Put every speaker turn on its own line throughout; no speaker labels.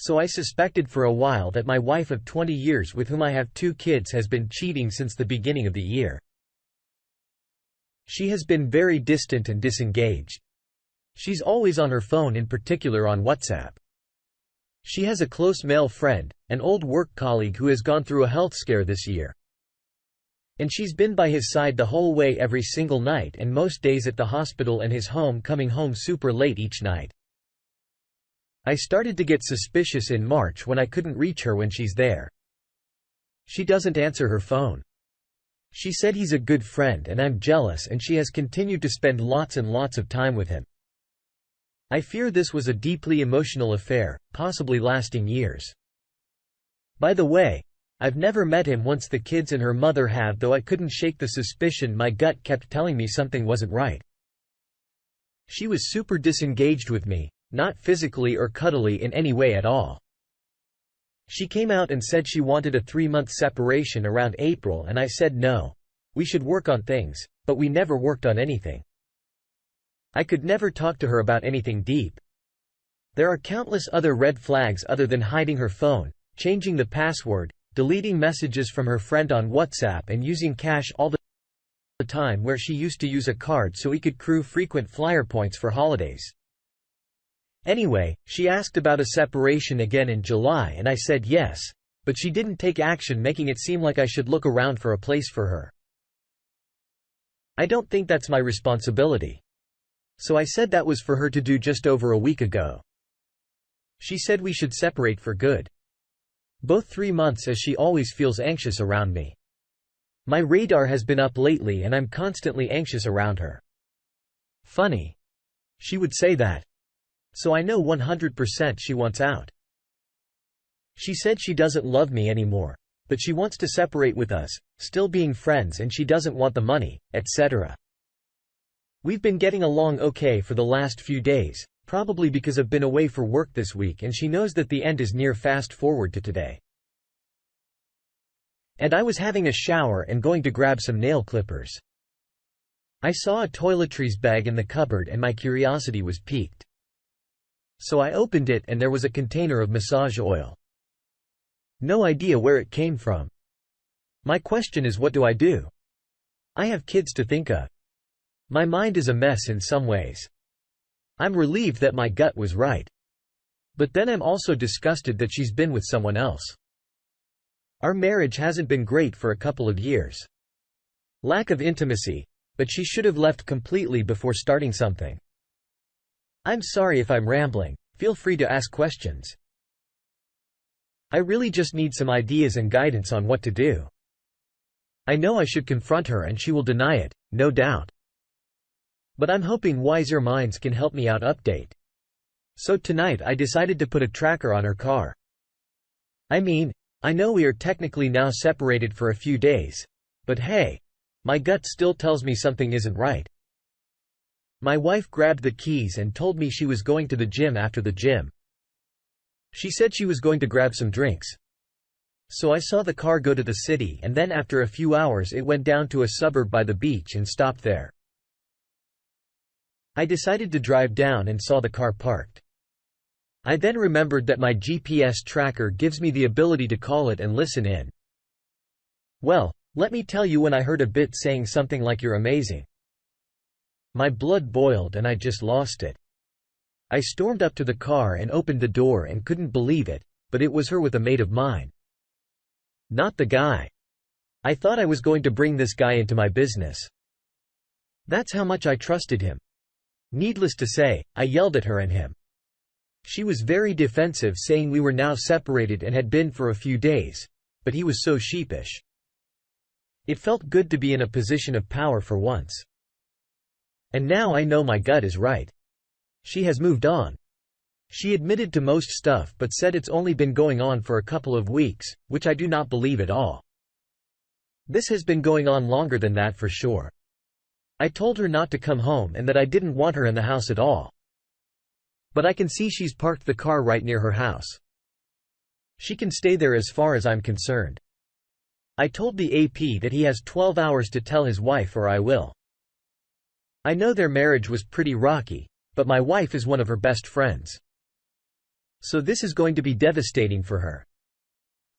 So I suspected for a while that my wife of 20 years with whom I have 2 kids has been cheating since the beginning of the year. She has been very distant and disengaged. She's always on her phone, in particular on WhatsApp. She has a close male friend, an old work colleague who has gone through a health scare this year. And she's been by his side the whole way every single night and most days at the hospital and his home, coming home super late each night. I started to get suspicious in March when I couldn't reach her when she's there. She doesn't answer her phone. She said he's a good friend and I'm jealous, and she has continued to spend lots and lots of time with him. I fear this was a deeply emotional affair, possibly lasting years. By the way, I've never met him once the kids and her mother have, though I couldn't shake the suspicion. My gut kept telling me something wasn't right. She was super disengaged with me, not physically or cuddly in any way at all. She came out and said she wanted a 3-month separation around April, and I said no. We should work on things, but we never worked on anything. I could never talk to her about anything deep. There are countless other red flags other than hiding her phone, changing the password, deleting messages from her friend on WhatsApp, and using cash all the time where she used to use a card so we could accrue frequent flyer points for holidays. Anyway, she asked about a separation again in July and I said yes, but she didn't take action, making it seem like I should look around for a place for her. I don't think that's my responsibility. So I said that was for her to do just over a week ago. She said we should separate for good. Both 3 months, as she always feels anxious around me. My radar has been up lately and I'm constantly anxious around her. Funny. She would say that. So I know 100% she wants out. She said she doesn't love me anymore, but she wants to separate with us, still being friends, and she doesn't want the money, etc. We've been getting along okay for the last few days, probably because I've been away for work this week, and she knows that the end is near. Fast forward to today. And I was having a shower and going to grab some nail clippers. I saw a toiletries bag in the cupboard and my curiosity was piqued. So I opened it and there was a container of massage oil. No idea where it came from. My question is, what do I do? I have kids to think of. My mind is a mess in some ways. I'm relieved that my gut was right. But then I'm also disgusted that she's been with someone else. Our marriage hasn't been great for a couple of years. Lack of intimacy, but she should have left completely before starting something. I'm sorry if I'm rambling, feel free to ask questions. I really just need some ideas and guidance on what to do. I know I should confront her and she will deny it, no doubt. But I'm hoping wiser minds can help me out. Update. So tonight I decided to put a tracker on her car. I mean, I know we are technically now separated for a few days, but hey, my gut still tells me something isn't right. My wife grabbed the keys and told me she was going to the gym after the gym. She said she was going to grab some drinks. So I saw the car go to the city, and then after a few hours it went down to a suburb by the beach and stopped there. I decided to drive down and saw the car parked. I then remembered that my GPS tracker gives me the ability to call it and listen in. Well, let me tell you, when I heard a bit saying something like "you're amazing," my blood boiled and I just lost it. I stormed up to the car and opened the door and couldn't believe it, but it was her with a mate of mine. Not the guy. I thought I was going to bring this guy into my business. That's how much I trusted him. Needless to say, I yelled at her and him. She was very defensive, saying we were now separated and had been for a few days, but he was so sheepish. It felt good to be in a position of power for once. And now I know my gut is right. She has moved on. She admitted to most stuff but said it's only been going on for a couple of weeks, which I do not believe at all. This has been going on longer than that for sure. I told her not to come home and that I didn't want her in the house at all. But I can see she's parked the car right near her house. She can stay there as far as I'm concerned. I told the AP that he has 12 hours to tell his wife or I will. I know their marriage was pretty rocky, but my wife is one of her best friends. So this is going to be devastating for her.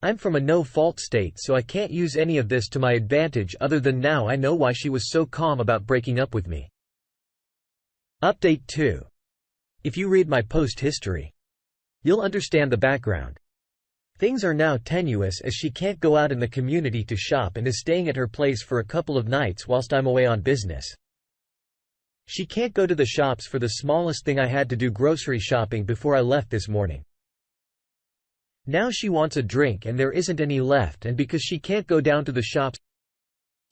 I'm from a no-fault state, so I can't use any of this to my advantage other than now I know why she was so calm about breaking up with me. Update 2. If you read my post history, you'll understand the background. Things are now tenuous as she can't go out in the community to shop and is staying at her place for a couple of nights whilst I'm away on business. She can't go to the shops for the smallest thing. I had to do grocery shopping before I left this morning. Now she wants a drink and there isn't any left, and because she can't go down to the shops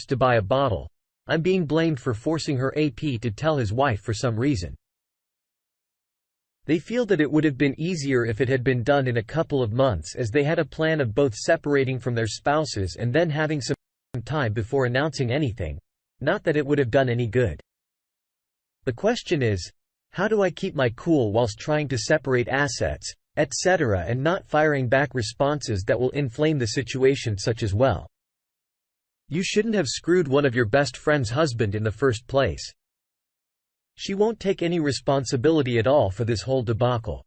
to buy a bottle, I'm being blamed for forcing her AP to tell his wife for some reason. They feel that it would have been easier if it had been done in a couple of months, as they had a plan of both separating from their spouses and then having some time before announcing anything. Not that it would have done any good. The question is, how do I keep my cool whilst trying to separate assets, etc., and not firing back responses that will inflame the situation, such as, well, you shouldn't have screwed one of your best friend's husband in the first place. She won't take any responsibility at all for this whole debacle.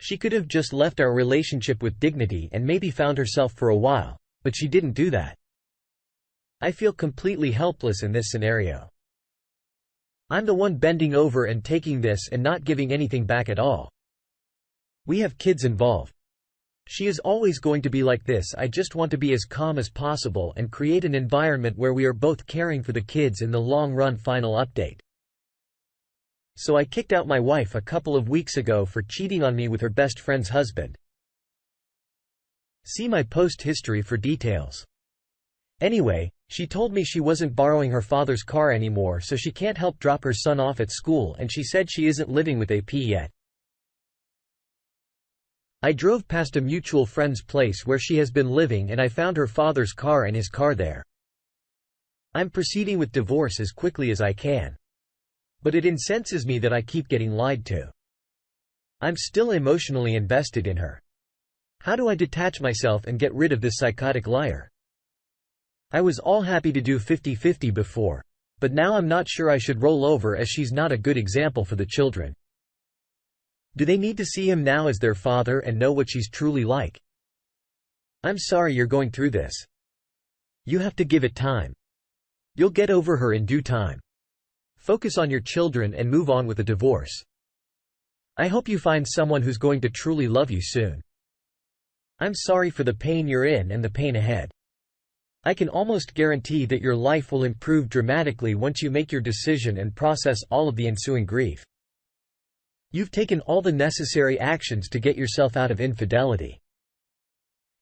She could have just left our relationship with dignity and maybe found herself for a while, but she didn't do that. I feel completely helpless in this scenario. I'm the one bending over and taking this and not giving anything back at all. We have kids involved. She is always going to be like this. I just want to be as calm as possible and create an environment where we are both caring for the kids in the long run. Final update. So I kicked out my wife a couple of weeks ago for cheating on me with her best friend's husband. See my post history for details. Anyway, she told me she wasn't borrowing her father's car anymore, so she can't help drop her son off at school, and she said she isn't living with AP yet. I drove past a mutual friend's place where she has been living and I found her father's car and his car there. I'm proceeding with divorce as quickly as I can. But it incenses me that I keep getting lied to. I'm still emotionally invested in her. How do I detach myself and get rid of this psychotic liar? I was all happy to do 50-50 before, but now I'm not sure I should roll over, as she's not a good example for the children. Do they need to see him now as their father and know what she's truly like? I'm sorry you're going through this. You have to give it time. You'll get over her in due time. Focus on your children and move on with a divorce. I hope you find someone who's going to truly love you soon. I'm sorry for the pain you're in and the pain ahead. I can almost guarantee that your life will improve dramatically once you make your decision and process all of the ensuing grief. You've taken all the necessary actions to get yourself out of infidelity.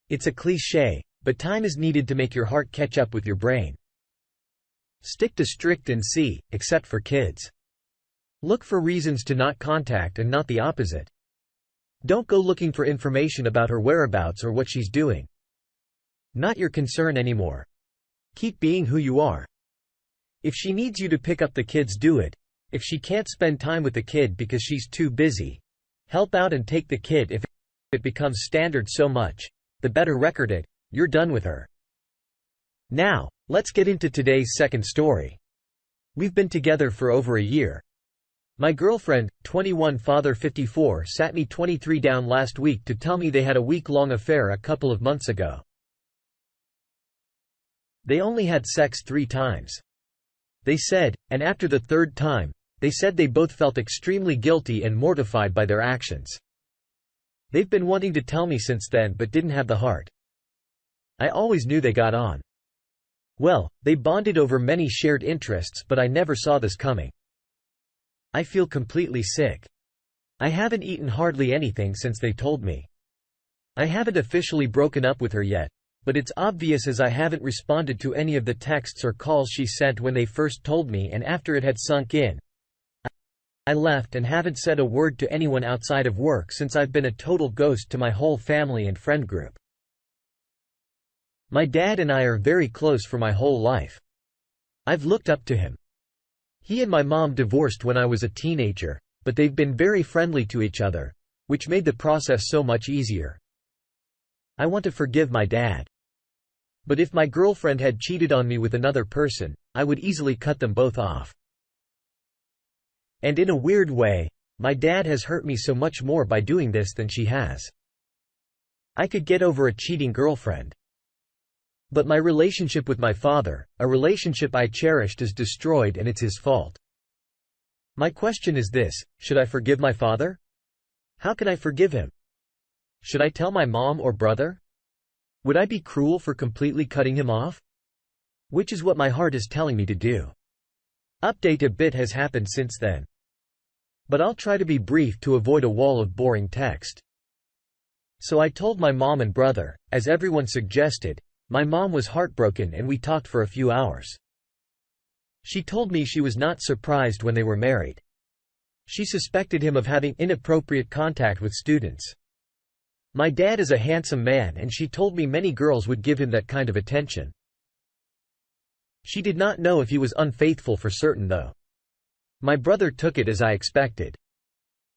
It's a cliché, but time is needed to make your heart catch up with your brain. Stick to strict and see, except for kids. Look for reasons to not contact and not the opposite. Don't go looking for information about her whereabouts or what she's doing. Not your concern anymore. Keep being who you are. If she needs you to pick up the kids, do it. If she can't spend time with the kid because she's too busy, help out and take the kid. If it becomes standard so much, the better. Record it. You're done with her. Now, let's get into today's second story. We've been together for over a year. My girlfriend, 21, father 54, sat me 23 down last week to tell me they had a week-long affair a couple of months ago. They only had sex 3 times. They said, and after the 3rd time, they said they both felt extremely guilty and mortified by their actions. They've been wanting to tell me since then but didn't have the heart. I always knew they got on well. They bonded over many shared interests, but I never saw this coming. I feel completely sick. I haven't eaten hardly anything since they told me. I haven't officially broken up with her yet, but it's obvious as I haven't responded to any of the texts or calls she sent when they first told me, and after it had sunk in, I left and haven't said a word to anyone outside of work since I've been a total ghost to my whole family and friend group. My dad and I are very close for my whole life. I've looked up to him. He and my mom divorced when I was a teenager, but they've been very friendly to each other, which made the process so much easier. I want to forgive my dad. But if my girlfriend had cheated on me with another person, I would easily cut them both off. And in a weird way, My dad has hurt me so much more by doing this than she has. I could get over a cheating girlfriend. But my relationship with my father, a relationship I cherished, is destroyed, and it's his fault. My question is this: should I forgive my father? How can I forgive him? Should I tell my mom or brother? Would I be cruel for completely cutting him off? Which is what my heart is telling me to do. Update: a bit has happened since then. But I'll try to be brief to avoid a wall of boring text. So I told my mom and brother, as everyone suggested. My mom was heartbroken and we talked for a few hours. She told me she was not surprised when they were married. She suspected him of having inappropriate contact with students. My dad is a handsome man and she told me many girls would give him that kind of attention. She did not know if he was unfaithful for certain though. My brother took it as I expected.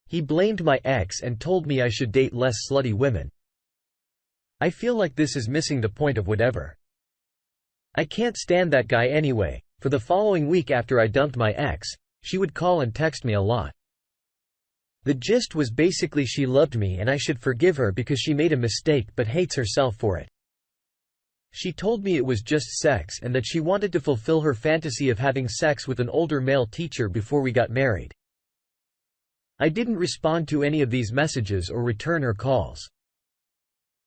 He blamed my ex and told me I should date less slutty women. I feel like this is missing the point of whatever. I can't stand that guy anyway. For the following week after I dumped my ex, she would call and text me a lot. The gist was basically she loved me and I should forgive her because she made a mistake but hates herself for it. She told me it was just sex and that she wanted to fulfill her fantasy of having sex with an older male teacher before we got married. I didn't respond to any of these messages or return her calls.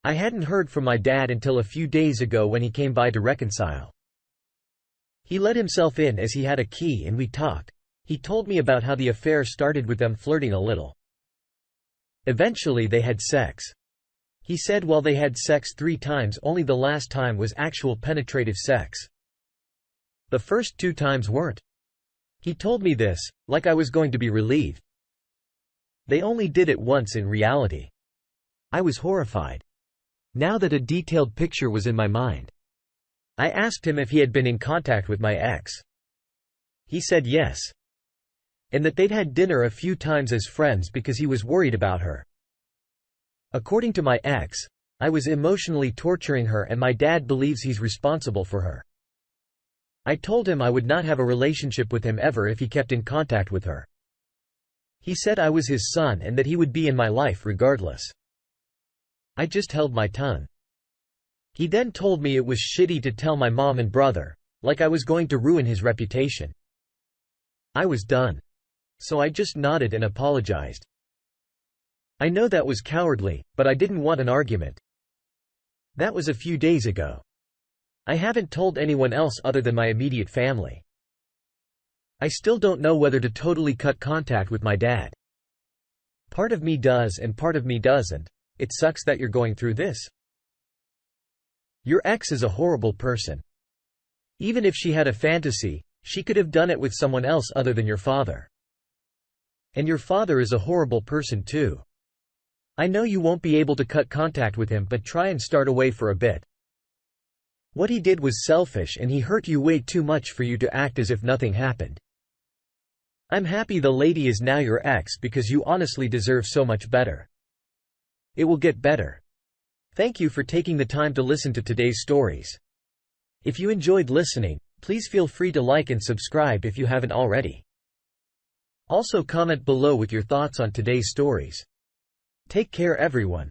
I hadn't heard from my dad until a few days ago when he came by to reconcile. He let himself in as he had a key and we talked. He told me about how the affair started with them flirting a little. Eventually they had sex. He said while they had sex 3 times, only the last time was actual penetrative sex. The first 2 times weren't. He told me this, like I was going to be relieved. They only did it once in reality. I was horrified. Now that a detailed picture was in my mind. I asked him if he had been in contact with my ex. He said yes. And that they'd had dinner a few times as friends because he was worried about her. According to my ex, I was emotionally torturing her and my dad believes he's responsible for her. I told him I would not have a relationship with him ever if he kept in contact with her. He said I was his son and that he would be in my life regardless. I just held my tongue. He then told me it was shitty to tell my mom and brother, like I was going to ruin his reputation. I was done. So I just nodded and apologized. I know that was cowardly, but I didn't want an argument. That was a few days ago. I haven't told anyone else other than my immediate family. I still don't know whether to totally cut contact with my dad. Part of me does and part of me doesn't. It sucks that you're going through this. Your ex is a horrible person. Even if she had a fantasy, she could have done it with someone else other than your father. And your father is a horrible person too. I know you won't be able to cut contact with him, but try and start away for a bit. What he did was selfish and he hurt you way too much for you to act as if nothing happened. I'm happy the lady is now your ex because you honestly deserve so much better. It will get better. Thank you for taking the time to listen to today's stories. If you enjoyed listening, please feel free to like and subscribe if you haven't already. Also comment below with your thoughts on today's stories. Take care everyone.